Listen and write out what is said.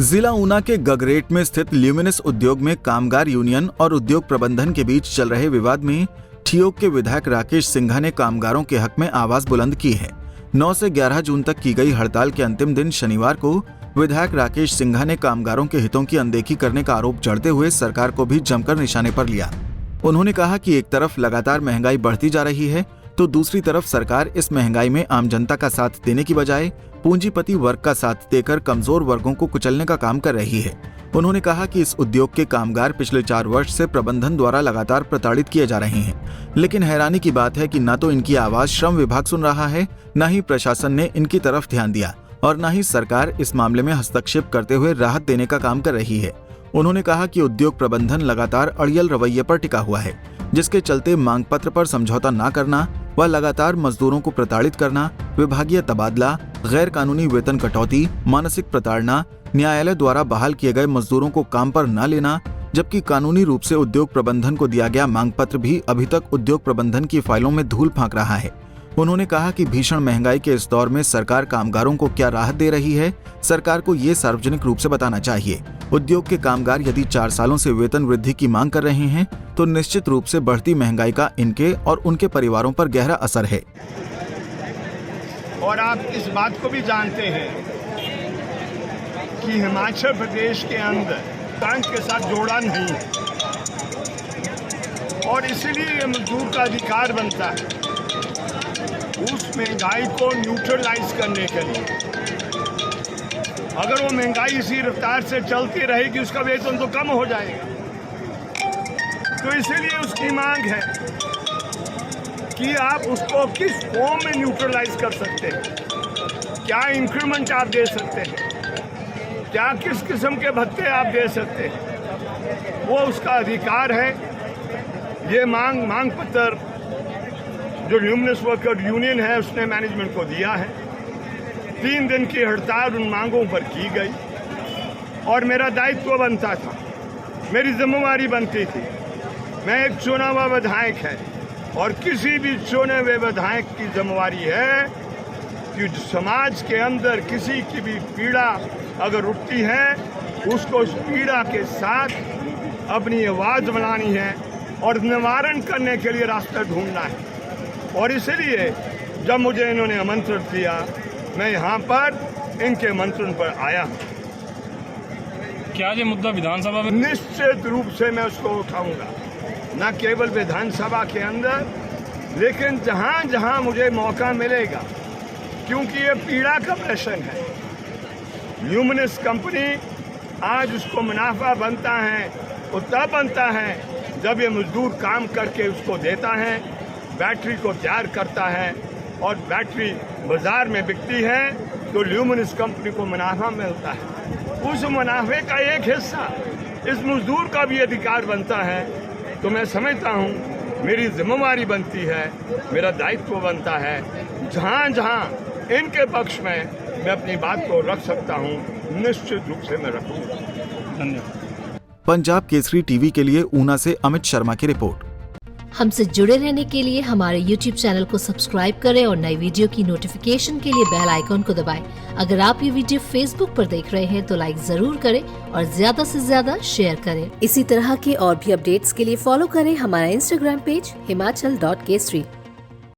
जिला ऊना के गगरेट में स्थित ल्यूमिनस उद्योग में कामगार यूनियन और उद्योग प्रबंधन के बीच चल रहे विवाद में ठियोग के विधायक राकेश सिंघा ने कामगारों के हक में आवाज बुलंद की है। 9 से 11 जून तक की गई हड़ताल के अंतिम दिन शनिवार को विधायक राकेश सिंघा ने कामगारों के हितों की अनदेखी करने का आरोप जड़ते हुए सरकार को भी जमकर निशाने पर लिया। उन्होंने कहा कि एक तरफ लगातार महंगाई बढ़ती जा रही है तो दूसरी तरफ सरकार इस महंगाई में आम जनता का साथ देने की बजाय पूंजीपति वर्ग का साथ देकर कमजोर वर्गों को कुचलने का काम कर रही है। उन्होंने कहा कि इस उद्योग के कामगार पिछले 4 वर्ष से प्रबंधन द्वारा लगातार प्रताड़ित किए जा रहे हैं, लेकिन हैरानी की बात है कि न तो इनकी आवाज श्रम विभाग सुन रहा है, न ही प्रशासन ने इनकी तरफ ध्यान दिया और न ही सरकार इस मामले में हस्तक्षेप करते हुए राहत देने का काम कर रही है। उन्होंने कहा कि उद्योग प्रबंधन लगातार अड़ियल रवैये पर टिका हुआ है, जिसके चलते मांग पत्र पर समझौता न करना व लगातार मजदूरों को प्रताड़ित करना, विभागीय तबादला, गैर कानूनी वेतन कटौती, मानसिक प्रताड़ना, न्यायालय द्वारा बहाल किए गए मजदूरों को काम पर न लेना, जबकि कानूनी रूप से उद्योग प्रबंधन को दिया गया मांग पत्र भी अभी तक उद्योग प्रबंधन की फाइलों में धूल फांक रहा है। उन्होंने कहा कि भीषण महंगाई के इस दौर में सरकार कामगारों को क्या राहत दे रही है, सरकार को ये सार्वजनिक रूप से बताना चाहिए। उद्योग के कामगार यदि 4 सालों से वेतन वृद्धि की मांग कर रहे हैं तो निश्चित रूप से बढ़ती महंगाई का इनके और उनके परिवारों पर गहरा असर है। और आप इस बात को भी जानते हैं कि हिमाचल प्रदेश के अंदर बैंक के साथ जोड़ा नहीं है और इसलिए ये मजदूर का अधिकार बनता है उस महंगाई को न्यूट्रलाइज करने के लिए। अगर वो महंगाई इसी रफ्तार से चलती रहेगी उसका वेतन तो कम हो जाएगा। तो इसीलिए उसकी मांग है कि आप उसको किस फॉर्म में न्यूट्रलाइज कर सकते हैं, क्या इंक्रीमेंट आप दे सकते हैं, क्या किस किस्म के भत्ते आप दे सकते हैं, वो उसका अधिकार है। ये मांग पत्र जो ल्यूमिनस वर्कर यूनियन है उसने मैनेजमेंट को दिया है। 3 दिन की हड़ताल उन मांगों पर की गई और मेरा दायित्व बनता था, मेरी जिम्मेवारी बनती थी। मैं एक चुना हुआ विधायक है और किसी भी चुने हुए विधायक की जिम्मेवारी है कि समाज के अंदर किसी की भी पीड़ा अगर उठती है उसको उस पीड़ा के साथ अपनी आवाज़ बनानी है और निवारण करने के लिए रास्ता ढूंढना है। और इसलिए जब मुझे इन्होंने आमंत्रण दिया मैं यहाँ पर इनके आमंत्रण पर आया हूँ। क्या ये मुद्दा विधानसभा में? निश्चित रूप से मैं उसको उठाऊंगा, न केवल विधानसभा के अंदर लेकिन जहाँ जहाँ मुझे मौका मिलेगा, क्योंकि ये पीड़ा का प्रश्न है। ल्यूमिनस कंपनी आज उसको मुनाफा बनता है वो तब बनता है जब ये मजदूर काम करके उसको देता है, बैटरी को तैयार करता है और बैटरी बाजार में बिकती है तो ल्यूमिनस कंपनी को मुनाफा मिलता है। उस मुनाफे का एक हिस्सा इस मजदूर का भी अधिकार बनता है। तो मैं समझता हूँ मेरी जिम्मेवारी बनती है, मेरा दायित्व बनता है, जहाँ जहाँ इनके पक्ष में मैं अपनी बात को रख सकता हूँ निश्चित रूप से मैं रखूँगा। धन्यवाद। पंजाब केसरी टीवी के लिए ऊना से अमित शर्मा की रिपोर्ट। हमसे जुड़े रहने के लिए हमारे YouTube चैनल को सब्सक्राइब करें और नई वीडियो की नोटिफिकेशन के लिए बेल आइकॉन को दबाएं। अगर आप ये वीडियो Facebook पर देख रहे हैं तो लाइक जरूर करें और ज्यादा से ज्यादा शेयर करें। इसी तरह के और भी अपडेट्स के लिए फॉलो करें हमारा Instagram पेज himachal.kesri।